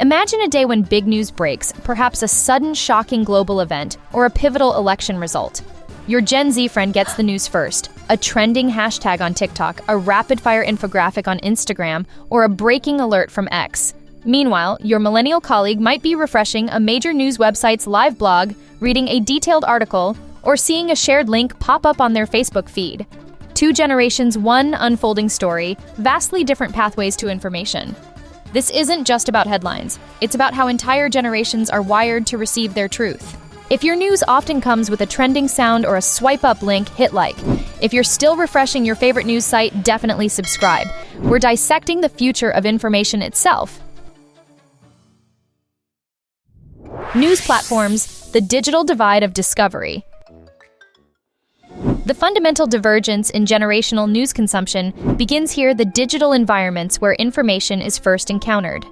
Imagine a day when big news breaks, perhaps a sudden shocking global event or a pivotal election result. Your Gen Z friend gets the news first, a trending hashtag on TikTok, a rapid-fire infographic on Instagram, or a breaking alert from X. Meanwhile, your millennial colleague might be refreshing a major news website's live blog, reading a detailed article, or seeing a shared link pop up on their Facebook feed. Two generations, one unfolding story, vastly different pathways to information. This isn't just about headlines. It's about how entire generations are wired to receive their truth. If your news often comes with a trending sound or a swipe-up link, hit like. If you're still refreshing your favorite news site, definitely subscribe. We're dissecting the future of information itself. News platforms, the digital divide of discovery. The fundamental divergence in generational news consumption begins here: the digital environments where information is first encountered.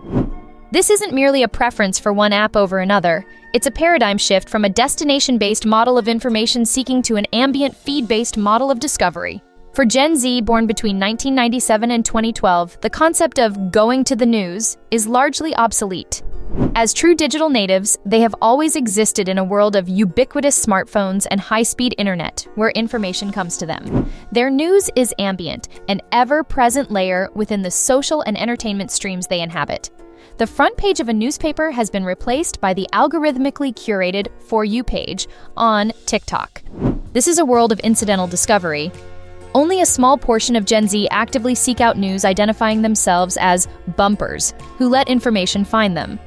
This isn't merely a preference for one app over another. It's a paradigm shift from a destination-based model of information seeking to an ambient feed-based model of discovery. For Gen Z born between 1997 and 2012, the concept of going to the news is largely obsolete. As true digital natives, they have always existed in a world of ubiquitous smartphones and high-speed internet where information comes to them. Their news is ambient, an ever-present layer within the social and entertainment streams they inhabit. The front page of a newspaper has been replaced by the algorithmically curated For You page on TikTok. This is a world of incidental discovery. Only a small portion of Gen Z actively seek out news, identifying themselves as bumpers, who let information find them.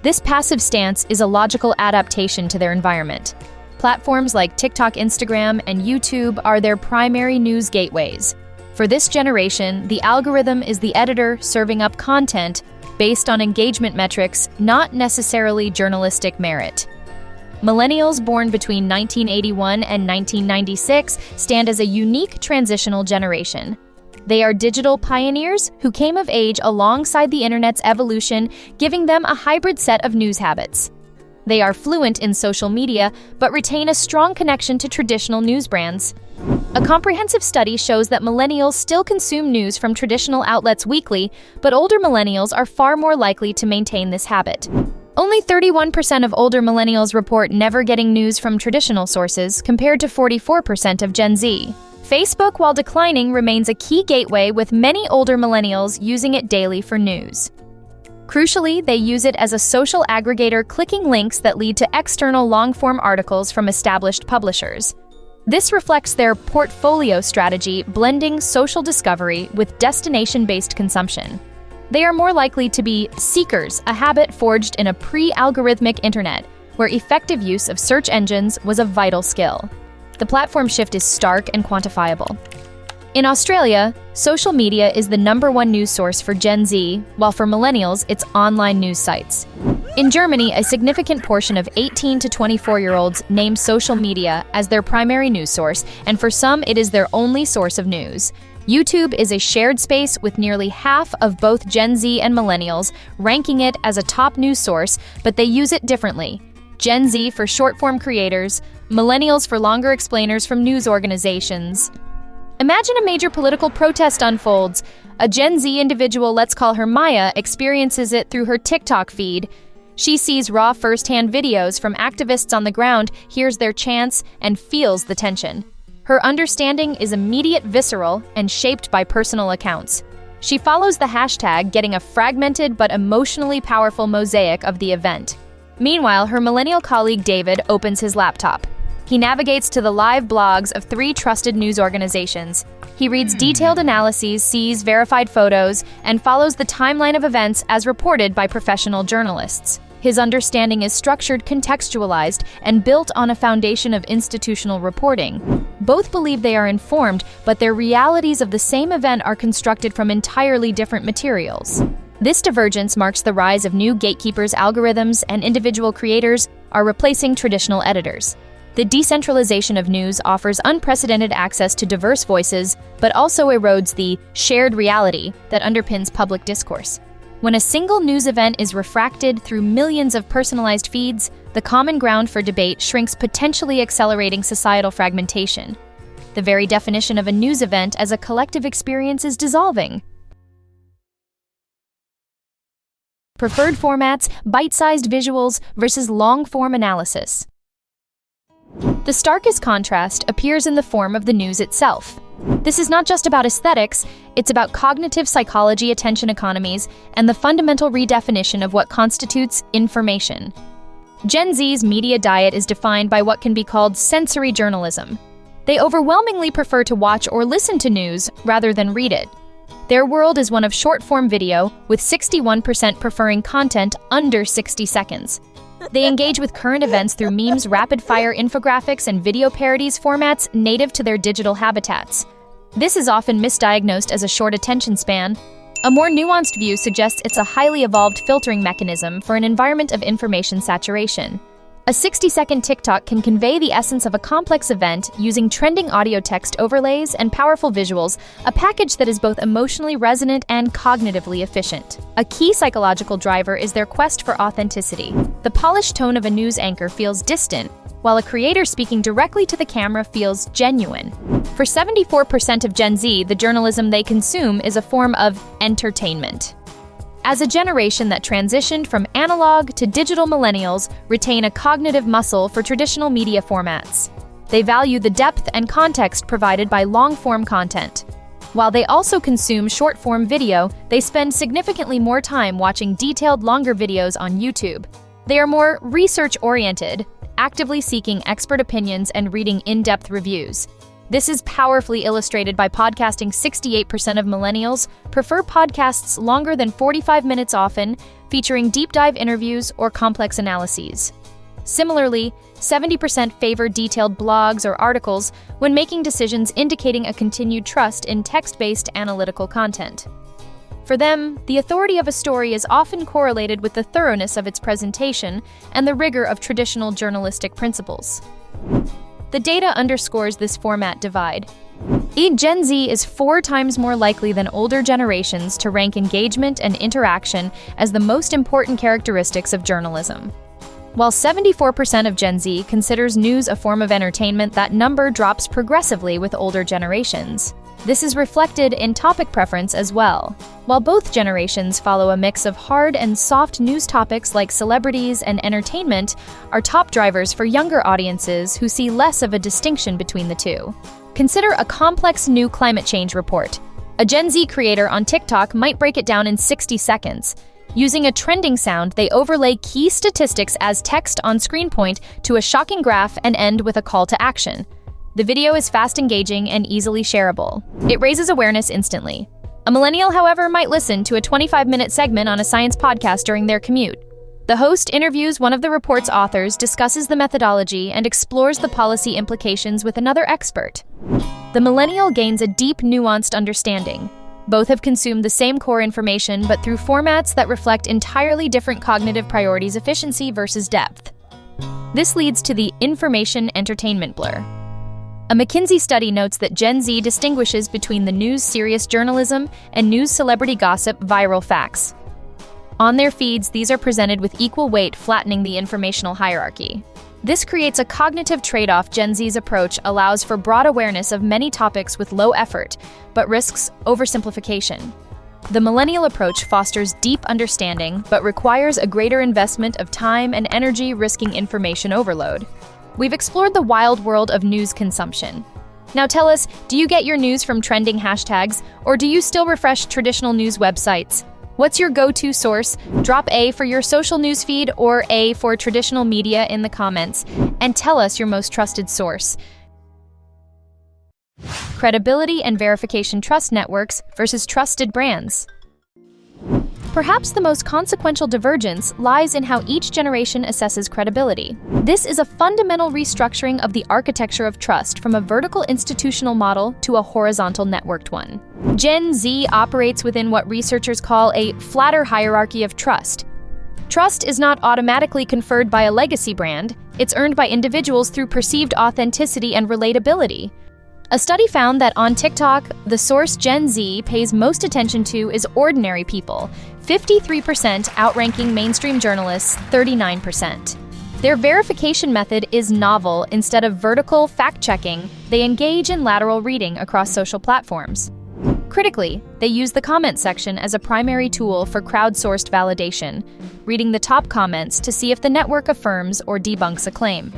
This passive stance is a logical adaptation to their environment. Platforms like TikTok, Instagram, and YouTube are their primary news gateways. For this generation, the algorithm is the editor serving up content based on engagement metrics, not necessarily journalistic merit. Millennials born between 1981 and 1996 stand as a unique transitional generation. They are digital pioneers who came of age alongside the internet's evolution, giving them a hybrid set of news habits. They are fluent in social media, but retain a strong connection to traditional news brands. A comprehensive study shows that millennials still consume news from traditional outlets weekly, but older millennials are far more likely to maintain this habit. Only 31% of older millennials report never getting news from traditional sources, compared to 44% of Gen Z. Facebook, while declining, remains a key gateway, with many older millennials using it daily for news. Crucially, they use it as a social aggregator, clicking links that lead to external long-form articles from established publishers. This reflects their portfolio strategy, blending social discovery with destination-based consumption. They are more likely to be seekers, a habit forged in a pre-algorithmic internet, where effective use of search engines was a vital skill. The platform shift is stark and quantifiable. In Australia, social media is the #1 news source for Gen Z, while for millennials, it's online news sites. In Germany, a significant portion of 18 to 24-year-olds name social media as their primary news source, and for some, it is their only source of news. YouTube is a shared space with nearly half of both Gen Z and millennials, ranking it as a top news source, but they use it differently. Gen Z for short-form creators, millennials for longer explainers from news organizations. Imagine a major political protest unfolds. A Gen Z individual, let's call her Maya, experiences it through her TikTok feed. She sees raw first-hand videos from activists on the ground, hears their chants, and feels the tension. Her understanding is immediate, visceral, and shaped by personal accounts. She follows the hashtag, getting a fragmented but emotionally powerful mosaic of the event. Meanwhile, her millennial colleague David opens his laptop. He navigates to the live blogs of 3 trusted news organizations. He reads detailed analyses, sees verified photos, and follows the timeline of events as reported by professional journalists. His understanding is structured, contextualized, and built on a foundation of institutional reporting. Both believe they are informed, but their realities of the same event are constructed from entirely different materials. This divergence marks the rise of new gatekeepers. Algorithms and individual creators are replacing traditional editors. The decentralization of news offers unprecedented access to diverse voices, but also erodes the shared reality that underpins public discourse. When a single news event is refracted through millions of personalized feeds, the common ground for debate shrinks, potentially accelerating societal fragmentation. The very definition of a news event as a collective experience is dissolving. Preferred formats, bite-sized visuals versus long-form analysis. The starkest contrast appears in the form of the news itself. This is not just about aesthetics, it's about cognitive psychology, attention economies, and the fundamental redefinition of what constitutes information. Gen Z's media diet is defined by what can be called sensory journalism. They overwhelmingly prefer to watch or listen to news rather than read it. Their world is one of short-form video, with 61% preferring content under 60 seconds. They engage with current events through memes, rapid-fire infographics, and video parodies formats native to their digital habitats. This is often misdiagnosed as a short attention span. A more nuanced view suggests it's a highly evolved filtering mechanism for an environment of information saturation. A 60-second TikTok can convey the essence of a complex event using trending audio text overlays and powerful visuals, a package that is both emotionally resonant and cognitively efficient. A key psychological driver is their quest for authenticity. The polished tone of a news anchor feels distant, while a creator speaking directly to the camera feels genuine. For 74% of Gen Z, the journalism they consume is a form of entertainment. As a generation that transitioned from analog to digital, millennials retain a cognitive muscle for traditional media formats. They value the depth and context provided by long-form content. While they also consume short-form video, they spend significantly more time watching detailed, longer videos on YouTube. They are more research-oriented, actively seeking expert opinions and reading in-depth reviews. This is powerfully illustrated by podcasting. 68% of millennials prefer podcasts longer than 45 minutes often, featuring deep dive interviews or complex analyses. Similarly, 70% favor detailed blogs or articles when making decisions, indicating a continued trust in text-based analytical content. For them, the authority of a story is often correlated with the thoroughness of its presentation and the rigor of traditional journalistic principles. The data underscores this format divide. Gen Z is 4 times more likely than older generations to rank engagement and interaction as the most important characteristics of journalism. While 74% of Gen Z considers news a form of entertainment, that number drops progressively with older generations. This is reflected in topic preference as well. While both generations follow a mix of hard and soft news, topics like celebrities and entertainment are top drivers for younger audiences who see less of a distinction between the two. Consider a complex new climate change report. A Gen Z creator on TikTok might break it down in 60 seconds. Using a trending sound, they overlay key statistics as text on screen, point to a shocking graph, and end with a call to action. The video is fast, engaging, and easily shareable. It raises awareness instantly. A millennial, however, might listen to a 25-minute segment on a science podcast during their commute. The host interviews one of the report's authors, discusses the methodology, and explores the policy implications with another expert. The millennial gains a deep, nuanced understanding. Both have consumed the same core information, but through formats that reflect entirely different cognitive priorities: efficiency versus depth. This leads to the information-entertainment blur. A McKinsey study notes that Gen Z distinguishes between the news serious journalism and news celebrity gossip viral facts. On their feeds, these are presented with equal weight, flattening the informational hierarchy. This creates a cognitive trade-off. Gen Z's approach allows for broad awareness of many topics with low effort, but risks oversimplification. The millennial approach fosters deep understanding, but requires a greater investment of time and energy, risking information overload. We've explored the wild world of news consumption. Now tell us, do you get your news from trending hashtags, or do you still refresh traditional news websites? What's your go-to source? Drop A for your social news feed or A for traditional media in the comments, and tell us your most trusted source. Credibility and verification: trust networks versus trusted brands. Perhaps the most consequential divergence lies in how each generation assesses credibility. This is a fundamental restructuring of the architecture of trust, from a vertical institutional model to a horizontal networked one. Gen Z operates within what researchers call a flatter hierarchy of trust. Trust is not automatically conferred by a legacy brand, it's earned by individuals through perceived authenticity and relatability. A study found that on TikTok, the source Gen Z pays most attention to is ordinary people, 53%, outranking mainstream journalists, 39%. Their verification method is novel. Instead of vertical fact-checking, they engage in lateral reading across social platforms. Critically, they They use the comment section as a primary tool for crowdsourced validation, reading the top comments to see if the network affirms or debunks a claim.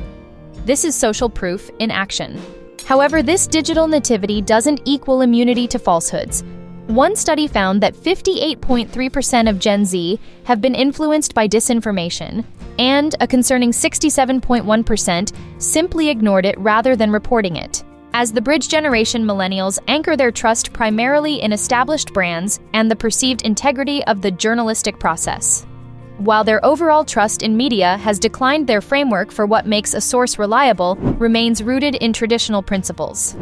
This is social proof in action. However, this digital nativity doesn't equal immunity to falsehoods. One study found that 58.3% of Gen Z have been influenced by disinformation, and a concerning 67.1% simply ignored it rather than reporting it. As the bridge generation, millennials anchor their trust primarily in established brands and the perceived integrity of the journalistic process. While their overall trust in media has declined, their framework for what makes a source reliable remains rooted in traditional principles.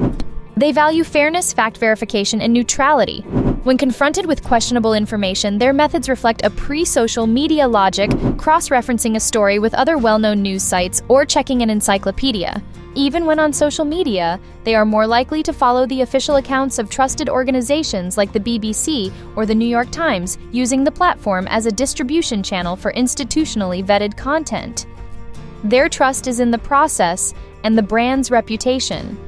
They value fairness, fact verification, and neutrality. When confronted with questionable information, their methods reflect a pre-social media logic, cross-referencing a story with other well-known news sites or checking an encyclopedia. Even when on social media, they are more likely to follow the official accounts of trusted organizations like the BBC or the New York Times, using the platform as a distribution channel for institutionally vetted content. Their trust is in the process and the brand's reputation.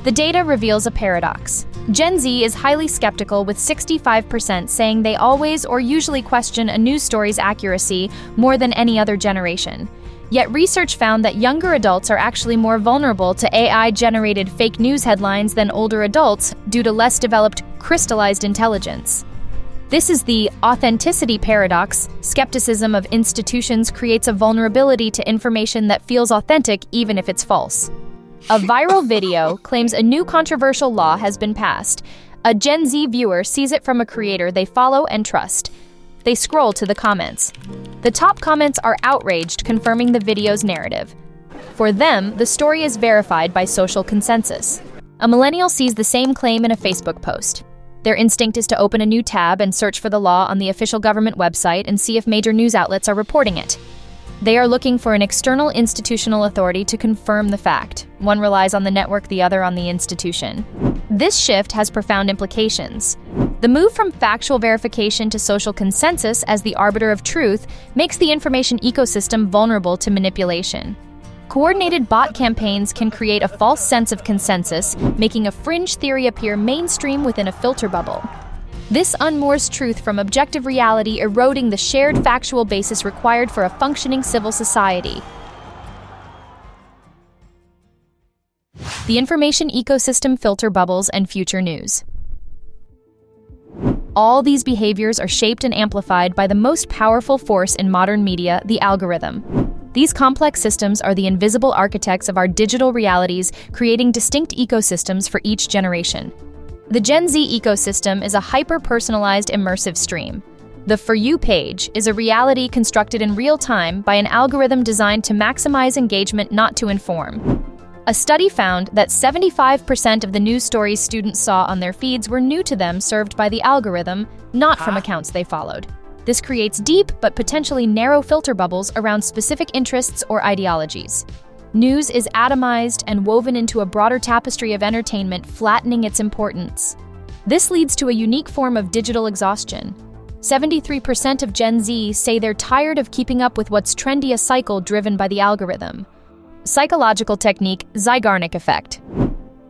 The data reveals a paradox. Gen Z is highly skeptical, with 65% saying they always or usually question a news story's accuracy more than any other generation. Yet research found that younger adults are actually more vulnerable to AI-generated fake news headlines than older adults due to less developed, crystallized intelligence. This is the authenticity paradox. Skepticism of institutions creates a vulnerability to information that feels authentic even if it's false. A viral video claims a new controversial law has been passed. A Gen Z viewer sees it from a creator they follow and trust. They scroll to the comments. The top comments are outraged, confirming the video's narrative. For them, the story is verified by social consensus. A millennial sees the same claim in a Facebook post. Their instinct is to open a new tab and search for the law on the official government website and see if major news outlets are reporting it. They are looking for an external institutional authority to confirm the fact. One relies on the network, the other on the institution. This shift has profound implications. The move from factual verification to social consensus as the arbiter of truth makes the information ecosystem vulnerable to manipulation. Coordinated bot campaigns can create a false sense of consensus, making a fringe theory appear mainstream within a filter bubble. This unmoors truth from objective reality, eroding the shared factual basis required for a functioning civil society. The information ecosystem, filter bubbles, and future news. All these behaviors are shaped and amplified by the most powerful force in modern media, the algorithm. These complex systems are the invisible architects of our digital realities, creating distinct ecosystems for each generation. The Gen Z ecosystem is a hyper-personalized, immersive stream. The For You page is a reality constructed in real time by an algorithm designed to maximize engagement, not to inform. A study found that 75% of the news stories students saw on their feeds were new to them, served by the algorithm, not from accounts they followed. This creates deep but potentially narrow filter bubbles around specific interests or ideologies. News is atomized and woven into a broader tapestry of entertainment, flattening its importance. This leads to a unique form of digital exhaustion. 73% of Gen Z say they're tired of keeping up with what's trendy, a cycle driven by the algorithm. Psychological technique, Zeigarnik effect.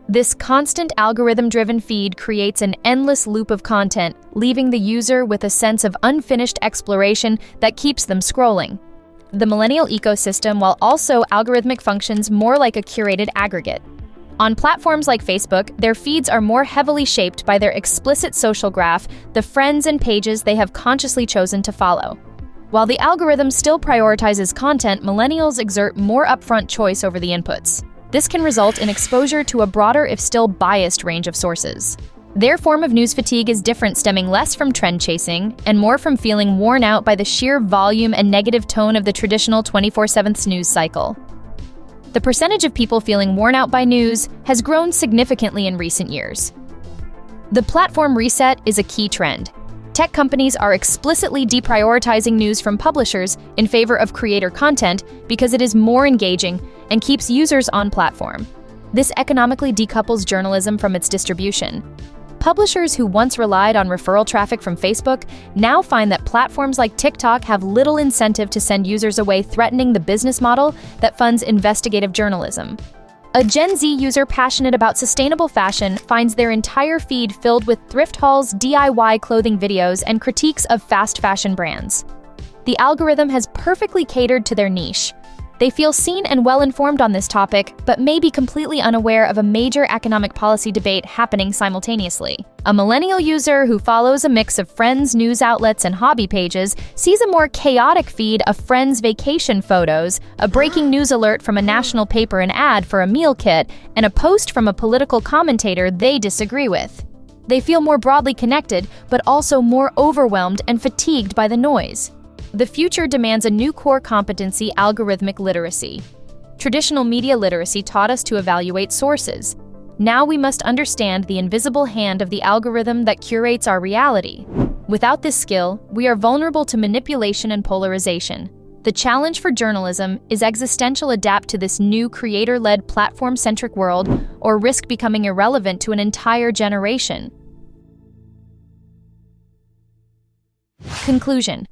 This constant algorithm-driven feed creates an endless loop of content, leaving the user with a sense of unfinished exploration that keeps them scrolling. The millennial ecosystem, while also algorithmic, functions more like a curated aggregate. On platforms like Facebook, their feeds are more heavily shaped by their explicit social graph, the friends and pages they have consciously chosen to follow. While the algorithm still prioritizes content, millennials exert more upfront choice over the inputs. This can result in exposure to a broader, if still biased, range of sources. Their form of news fatigue is different, stemming less from trend chasing and more from feeling worn out by the sheer volume and negative tone of the traditional 24/7 news cycle. The percentage of people feeling worn out by news has grown significantly in recent years. The platform reset is a key trend. Tech companies are explicitly deprioritizing news from publishers in favor of creator content because it is more engaging and keeps users on platform. This economically decouples journalism from its distribution. Publishers who once relied on referral traffic from Facebook now find that platforms like TikTok have little incentive to send users away, threatening the business model that funds investigative journalism. A Gen Z user passionate about sustainable fashion finds their entire feed filled with thrift hauls, DIY clothing videos, and critiques of fast fashion brands. The algorithm has perfectly catered to their niche. They feel seen and well-informed on this topic, but may be completely unaware of a major economic policy debate happening simultaneously. A millennial user who follows a mix of friends' news outlets and hobby pages sees a more chaotic feed of friends' vacation photos, a breaking news alert from a national paper, an ad for a meal kit, and a post from a political commentator they disagree with. They feel more broadly connected, but also more overwhelmed and fatigued by the noise. The future demands a new core competency: algorithmic literacy. Traditional media literacy taught us to evaluate sources. Now we must understand the invisible hand of the algorithm that curates our reality. Without this skill, we are vulnerable to manipulation and polarization. The challenge for journalism is existential: adapt to this new creator-led platform-centric world, or risk becoming irrelevant to an entire generation. Conclusion.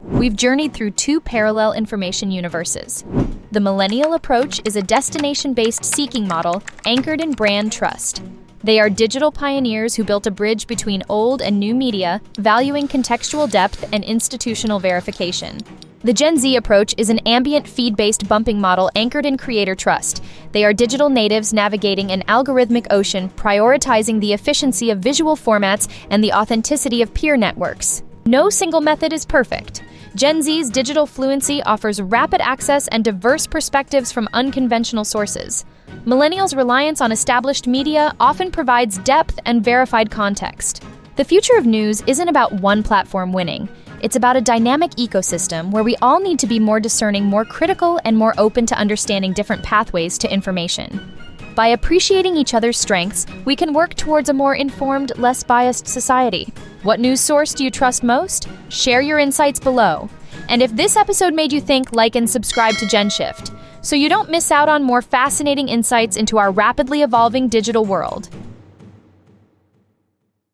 We've journeyed through two parallel information universes. The millennial approach is a destination-based seeking model anchored in brand trust. They are digital pioneers who built a bridge between old and new media, valuing contextual depth and institutional verification. The Gen Z approach is an ambient feed-based bumping model anchored in creator trust. They are digital natives navigating an algorithmic ocean, prioritizing the efficiency of visual formats and the authenticity of peer networks. No single method is perfect. Gen Z's digital fluency offers rapid access and diverse perspectives from unconventional sources. Millennials' reliance on established media often provides depth and verified context. The future of news isn't about one platform winning. It's about a dynamic ecosystem where we all need to be more discerning, more critical, and more open to understanding different pathways to information. By appreciating each other's strengths, we can work towards a more informed, less biased society. What news source do you trust most? Share your insights below. And if this episode made you think, like and subscribe to GENSHIFT, so you don't miss out on more fascinating insights into our rapidly evolving digital world.